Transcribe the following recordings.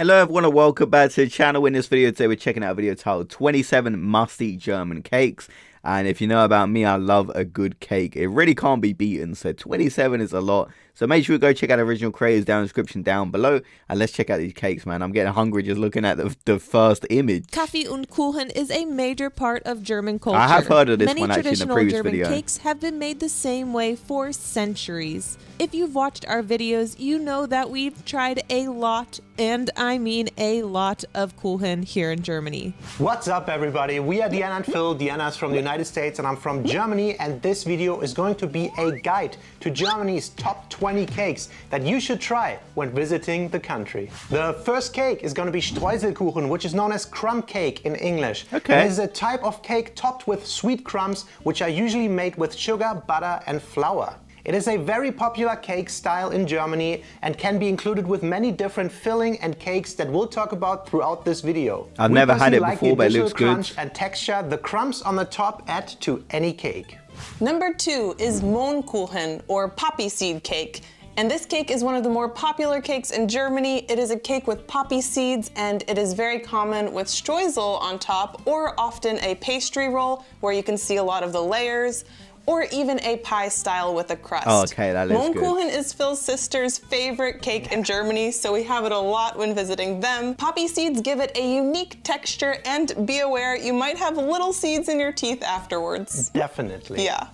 Hello everyone and welcome back to the channel. In this video today we're checking out a video titled 27 Must-Eat German Cakes. And if you know about me, I love a good cake. It really can't be beaten, so 27 is a lot. So make sure you go check out original creators down in the description down below. And let's check out these cakes, man. I'm getting hungry just looking at the first image. Kaffee und Kuchen is a major part of German culture. I have heard of this Many one actually in the traditional previous German video. cakes have been made the same way for centuries. If you've watched our videos, you know that we've tried a lot, and I mean a lot, of Kuchen here in Germany. What's up everybody? We are Diana and Phil. Diana's from the United States and I'm from Germany, and this video is going to be a guide to Germany's top 20 cakes that you should try when visiting the country. The first cake is going to be Streuselkuchen, which is known as crumb cake in English. Okay. It is a type of cake topped with sweet crumbs, which are usually made with sugar, butter and flour. It is a very popular cake style in Germany and can be included with many different filling and cakes that we'll talk about throughout this video. I've never had it before, but it looks good. Crunch and texture the crumbs on the top add to any cake. Number 2 is Mohnkuchen, or poppy seed cake. And this cake is one of the more popular cakes in Germany. It is a cake with poppy seeds, and it is very common with Streusel on top, or often a pastry roll where you can see a lot of the layers, or even a pie style with a crust. Oh, okay, that looks good. Mohnkuchen is Phil's sister's favorite cake in Germany, so we have it a lot when visiting them. Poppy seeds give it a unique texture, and be aware, you might have little seeds in your teeth afterwards. Definitely. Yeah.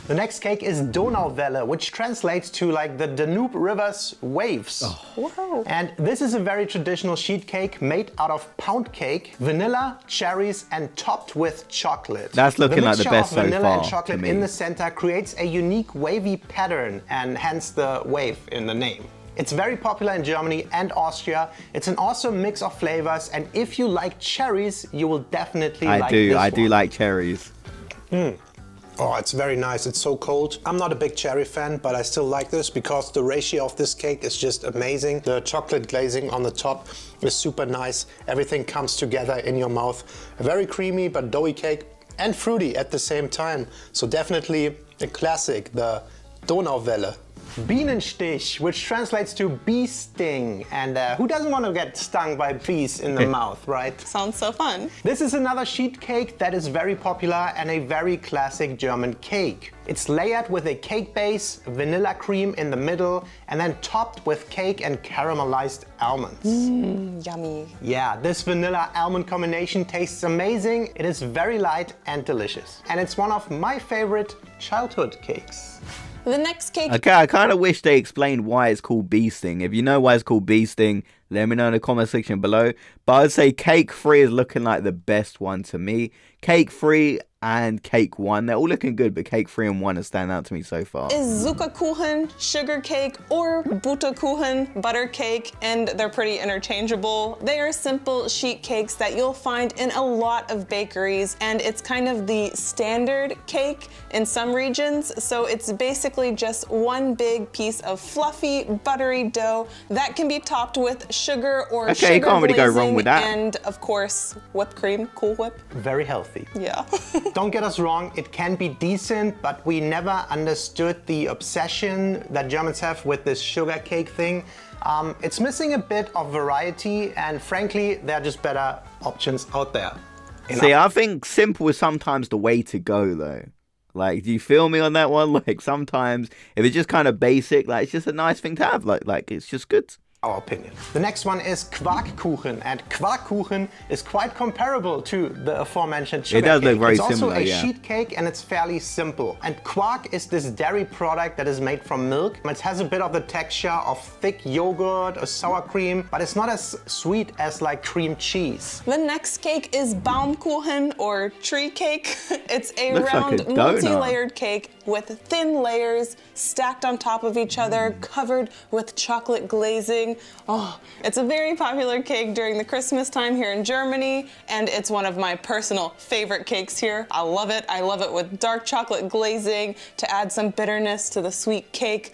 The next cake is Donauwelle, which translates to like the Danube River's waves. Oh. Wow. And this is a very traditional sheet cake made out of pound cake, vanilla, cherries, and topped with chocolate. That's looking like the best so far. The mixture of vanilla and chocolate to me. in the center creates a unique wavy pattern, and hence the wave in the name. It's very popular in Germany and Austria. It's an awesome mix of flavors, and if you like cherries, you will definitely like this one. I do like cherries. Oh, it's very nice. It's so cold. I'm not a big cherry fan, but I still like this because the ratio of this cake is just amazing. The chocolate glazing on the top is super nice. Everything comes together in your mouth. A very creamy but doughy cake and fruity at the same time. So definitely a classic, the Donauwelle. Bienenstich, which translates to bee sting. And who doesn't want to get stung by bees in the mouth, right? Sounds so fun. This is another sheet cake that is very popular and a very classic German cake. It's layered with a cake base, vanilla cream in the middle, and then topped with cake and caramelized almonds. Yummy. Yeah, this vanilla almond combination tastes amazing. It is very light and delicious. And it's one of my favorite childhood cakes. The next cake. Okay, I kind of wish they explained why it's called bee sting. If you know why it's called bee sting, let me know in the comment section below. But I'd say cake 3 is looking like the best one to me. Cake 3 and cake 1, they're all looking good, but cake 3 and 1 are standing out to me so far. Is Zuckerkuchen, sugar cake, or Butterkuchen, butter cake, and they're pretty interchangeable. They are simple sheet cakes that you'll find in a lot of bakeries, and it's kind of the standard cake in some regions. So it's basically just one big piece of fluffy, buttery dough that can be topped with sugar or sugar you can't really go wrong with that. And of course, whipped cream, Cool Whip. Very healthy. Yeah. Don't get us wrong, it can be decent, but we never understood the obsession that Germans have with this sugar cake thing. It's missing a bit of variety, and frankly, there are just better options out there. See, I think simple is sometimes the way to go, though. Like, do you feel me on that one? Like, sometimes, if it's just kind of basic, like, it's just a nice thing to have. Like it's just good. Our opinion. The next one is Quarkkuchen, and Quarkkuchen is quite comparable to the aforementioned sugar It does cake. look very it's similar, also a yeah. sheet cake, and it's fairly simple. And quark is this dairy product that is made from milk. It has a bit of the texture of thick yogurt or sour cream, but it's not as sweet as like cream cheese. The next cake is Baumkuchen, or tree cake. It's a Looks like round, a donut. multi-layered cake with thin layers stacked on top of each other, covered with chocolate glazing. Oh, it's a very popular cake during the Christmas time here in Germany, and it's one of my personal favorite cakes here. I love it. I love it with dark chocolate glazing to add some bitterness to the sweet cake.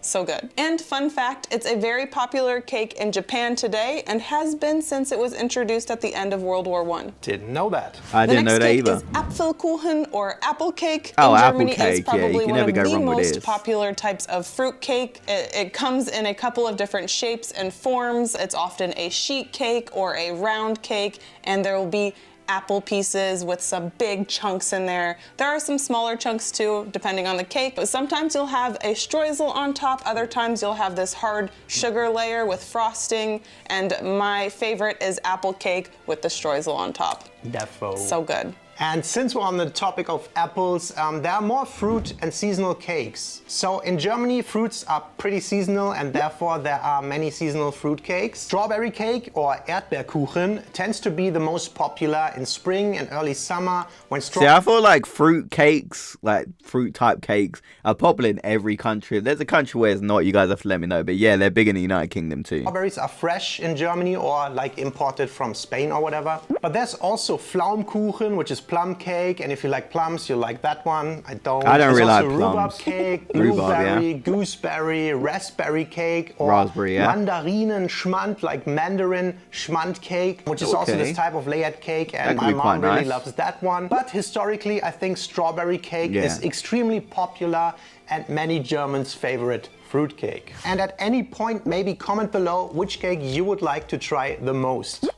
So good. And fun fact, it's a very popular cake in Japan today and has been since it was introduced at the end of World War I. Didn't know that. I didn't know that either. The next cake is Apfelkuchen or apple cake. Oh, in apple Germany cake, is yeah, probably you can one never of go the wrong with most this. popular types of fruit cake. It comes in a couple of different shapes and forms. It's often a sheet cake or a round cake, and there will be apple pieces with some big chunks in there. There are some smaller chunks too, depending on the cake, but sometimes you'll have a streusel on top, other times you'll have this hard sugar layer with frosting, and my favorite is apple cake with the streusel on top. Defo. So good. And since we're on the topic of apples, there are more fruit and seasonal cakes. So in Germany, fruits are pretty seasonal and therefore there are many seasonal fruit cakes. Strawberry cake or Erdbeerkuchen tends to be the most popular in spring and early summer when See, I feel like fruit cakes, like fruit type cakes, are popular in every country. If there's a country where it's not, you guys have to let me know. But yeah, they're big in the United Kingdom too. strawberries are fresh in Germany or like imported from Spain or whatever. But there's also Pflaumkuchen, which is plum cake, and if you like plums, you like that one. I don't. I don't There's really like also plums. rhubarb cake, Rhubarb, blueberry, yeah. gooseberry, raspberry cake, or Raspberry, yeah. mandarinen schmand, like mandarin schmand cake, which is also Okay. this type of layered cake, That and could my be quite mom really nice. loves that one. But historically, I think strawberry cake Yeah. is extremely popular and many Germans' favorite fruit cake. And at any point, maybe comment below which cake you would like to try the most.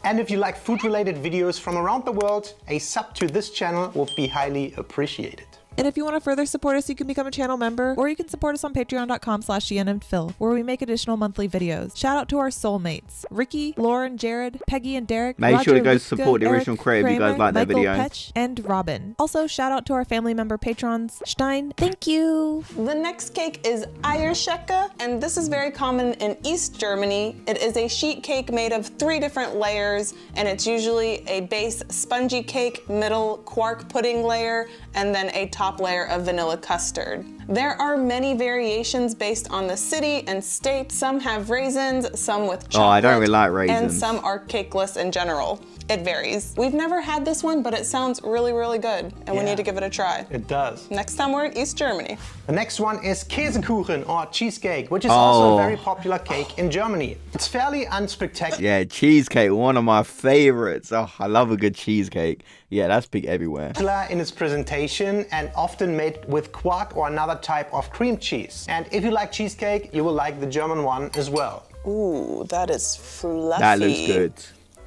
And if you like food-related videos from around the world, a sub to this channel would be highly appreciated. And if you want to further support us, you can become a channel member, or you can support us on patreon.com/GNandPhil, where we make additional monthly videos. Shout out to our soulmates, Ricky, Lauren, Jared, Peggy, and Derek. Make sure to Roger, go Rivka, support the Eric, original creator if you guys Kramer, like that Michael video. Petch, and Robin. Also, shout out to our family member patrons, Stein. Thank you. The next cake is Eierschecke, and this is very common in East Germany. It is a sheet cake made of 3 different layers, and it's usually a base spongy cake, middle quark pudding layer, and then a top layer of vanilla custard. There are many variations based on the city and state. Some have raisins, some with chocolate. Oh, I don't really like And raisins. some are cakeless in general. It varies. We've never had this one, but it sounds really, really good, and we Yeah. need to give it a try. It does. Next time we're in East Germany. The next one is Käsekuchen or cheesecake, which is also Oh. a very popular cake in Germany. It's fairly unspectacular. Yeah, cheesecake, one of my favorites. Oh, I love a good cheesecake. Yeah, that's big everywhere. In its presentation and often made with quark or another type of cream cheese. And if you like cheesecake, you will like the German one as well. Ooh, that is fluffy. That looks good.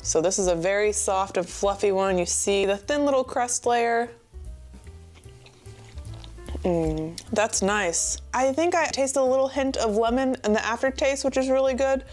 So this is a very soft and fluffy one. You see the thin little crust layer. That's nice. I think I taste a little hint of lemon in the aftertaste, which is really good.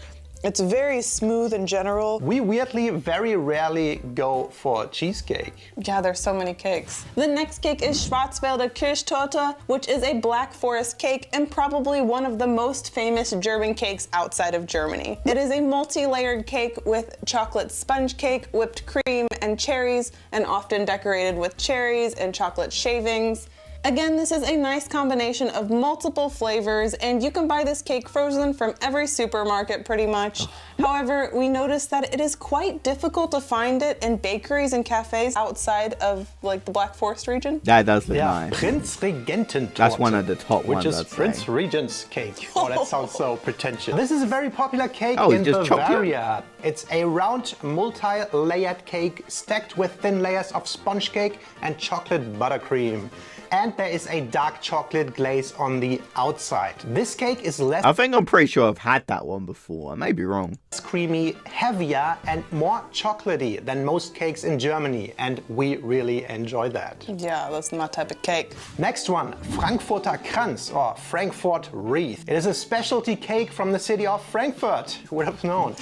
It's very smooth in general. We weirdly very rarely go for cheesecake. Yeah, there's so many cakes. The next cake is Schwarzwälder Kirschtorte, which is a black forest cake and probably one of the most famous German cakes outside of Germany. It is a multi-layered cake with chocolate sponge cake, whipped cream, and cherries, and often decorated with cherries and chocolate shavings. Again, this is a nice combination of multiple flavors, and you can buy this cake frozen from every supermarket pretty much. However, we noticed that it is quite difficult to find it in bakeries and cafes outside of like the Black Forest region. That does look Yeah, nice. Prinzregententorte. That's one of the top which ones, is I'd say. Prince Regent's cake. Oh, that sounds so pretentious. This is a very popular cake Oh, in it's just chocolate? Bavaria. It's a round, multi-layered cake stacked with thin layers of sponge cake and chocolate buttercream. And there is a dark chocolate glaze on the outside. This cake is less I think I'm pretty sure I've had that one before. I may be wrong. creamy, heavier, and more chocolatey than most cakes in Germany, and we really enjoy that. Yeah, that's my type of cake. Next one, Frankfurter Kranz or Frankfurt Wreath. It is a specialty cake from the city of Frankfurt. Who would have known?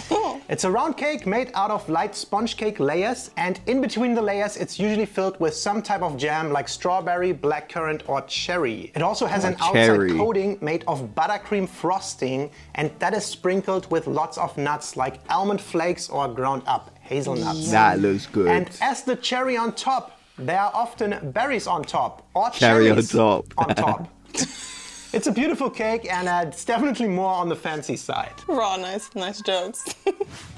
It's a round cake made out of light sponge cake layers, and in between the layers it's usually filled with some type of jam like strawberry, blackcurrant, or cherry. It also has an cherry. outside coating made of buttercream frosting, and that is sprinkled with lots of nuts like almond flakes or ground up hazelnuts. That looks good. And as the cherry on top, there are often berries on top or Cherry on cherries top. on top. It's a beautiful cake, and it's definitely more on the fancy side. Raw, nice jokes.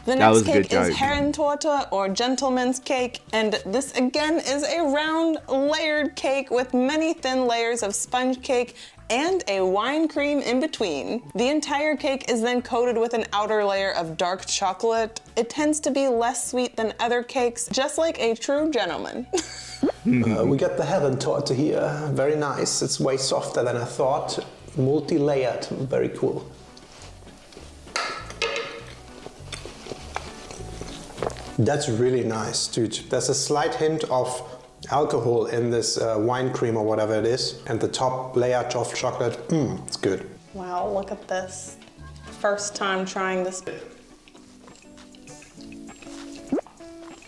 The That was next a good cake is joke. Herrentorte or gentleman's cake, and this again is a round layered cake with many thin layers of sponge cake and a wine cream in between. The entire cake is then coated with an outer layer of dark chocolate. It tends to be less sweet than other cakes, just like a true gentleman. We got the heaven torte here. Very nice. It's way softer than I thought. Multi-layered. Very cool. That's really nice, dude. There's a slight hint of alcohol in this wine cream or whatever it is. And the top layer of chocolate, it's good. Wow, look at this. First time trying this.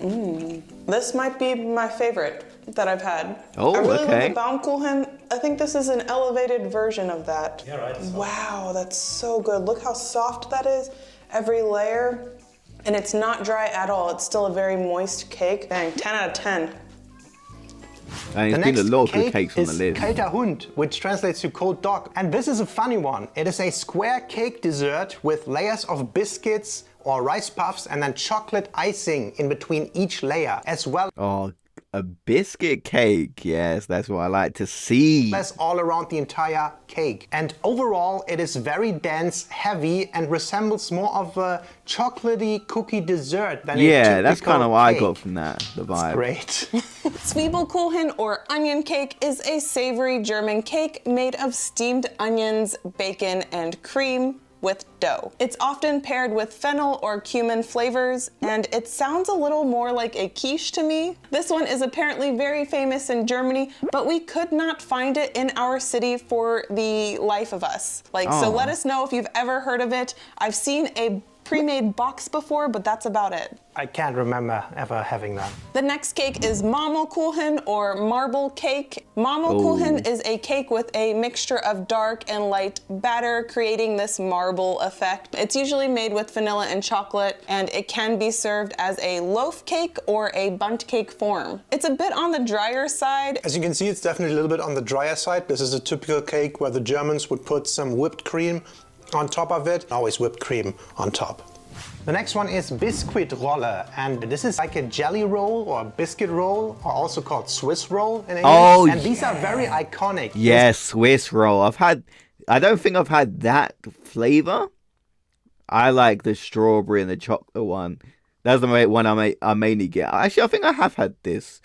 This might be my favorite that I've had. Oh, I really okay. love the Baumkuchen. I think this is an elevated version of that. Yeah, right. Wow, that's so good. Look how soft that is. Every layer. And it's not dry at all. It's still a very moist cake. Dang, 10 out of 10. And The there's been a next lot of good cake cakes on the is list. Kalter Hund, which translates to cold dog. And this is a funny one. It is a square cake dessert with layers of biscuits or rice puffs and then chocolate icing in between each layer, as well Oh, a biscuit cake. Yes, that's what I like to see. as all around the entire cake. And overall, it is very dense, heavy, and resembles more of a chocolatey cookie dessert than a Yeah, that's typical kind of what I cake. got from that, the vibe. Great. Zwiebelkuchen or onion cake is a savory German cake made of steamed onions, bacon, and cream with dough. It's often paired with fennel or cumin flavors, and it sounds a little more like a quiche to me. This one is apparently very famous in Germany, but we could not find it in our city for the life of us. So let us know if you've ever heard of it. I've seen a pre-made box before, but that's about it. I can't remember ever having that. The next cake is Marmorkuchen or marble cake. Marmorkuchen is a cake with a mixture of dark and light batter, creating this marble effect. It's usually made with vanilla and chocolate, and it can be served as a loaf cake or a bundt cake form. It's a bit on the drier side. As you can see, it's definitely a little bit on the drier side. This is a typical cake where the Germans would put some whipped cream on top of it. Always whipped cream on top. The next one is Biskuitrolle, and this is like a jelly roll or a biscuit roll, or also called Swiss roll in English. Oh, and these are very iconic. Yes, Swiss roll. I don't think I've had that flavor. I like the strawberry and the chocolate one. That's the one I mainly get. Actually, I think I have had this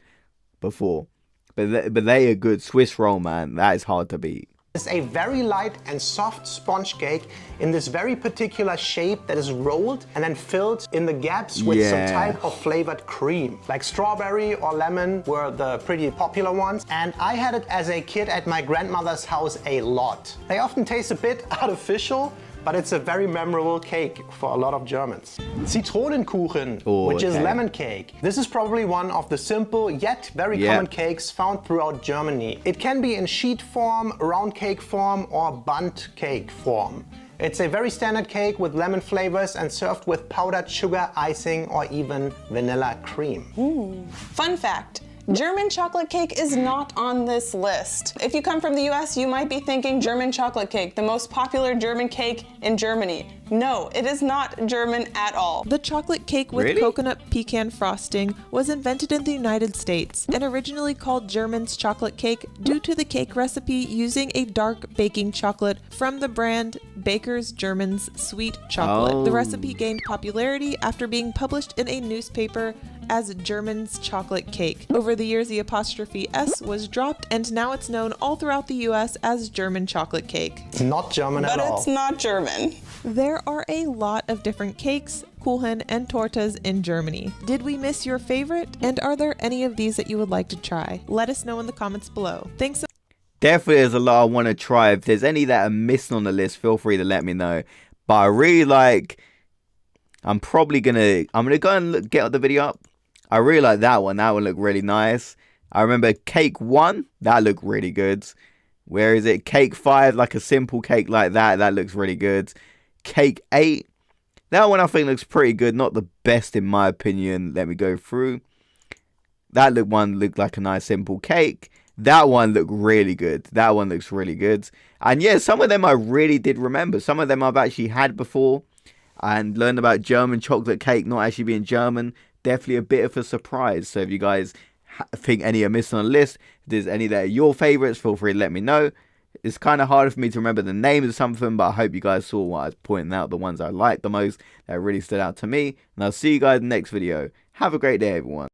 before. But they are good. Swiss roll, man. That is hard to beat. It's a very light and soft sponge cake in this very particular shape that is rolled and then filled in the gaps with some type of flavored cream. Like strawberry or lemon were the pretty popular ones. And I had it as a kid at my grandmother's house a lot. They often taste a bit artificial, but it's a very memorable cake for a lot of Germans. Zitronenkuchen, which is lemon cake. This is probably one of the simple yet very common cakes found throughout Germany. It can be in sheet form, round cake form, or bundt cake form. It's a very standard cake with lemon flavors and served with powdered sugar, icing, or even vanilla cream. Fun fact. German chocolate cake is not on this list. If you come from the US, you might be thinking German chocolate cake, the most popular German cake in Germany. No, it is not German at all. The chocolate cake with coconut pecan frosting was invented in the United States and originally called German's chocolate cake due to the cake recipe using a dark baking chocolate from the brand Baker's German's Sweet Chocolate. The recipe gained popularity after being published in a newspaper as German's chocolate cake. Over the years, the apostrophe S was dropped, and now it's known all throughout the US as German chocolate cake. It's not German at all. But it's not German. There are a lot of different cakes, Kuchen, and tortas in Germany. Did we miss your favorite? And are there any of these that you would like to try? Let us know in the comments below. Thanks. Definitely there's a lot I want to try. If there's any that are missing on the list, feel free to let me know. But I really like... I'm gonna go and get the video up. I really like that one. That one looked really nice. I remember cake 1. That looked really good. Where is it? Cake 5, like a simple cake like that. That looks really good. Cake 8. That one I think looks pretty good. Not the best in my opinion. Let me go through. That one looked like a nice simple cake. That one looked really good. That one looks really good. And yeah, some of them I really did remember. Some of them I've actually had before. And learned about German chocolate cake not actually being German. Definitely a bit of a surprise. So if you guys think any are missing on the list, if there's any that are your favorites, feel free to let me know. It's kind of hard for me to remember the names of some of them, but I hope you guys saw what I was pointing out, the ones I liked the most, that really stood out to me. And I'll see you guys in the next video. Have a great day, everyone.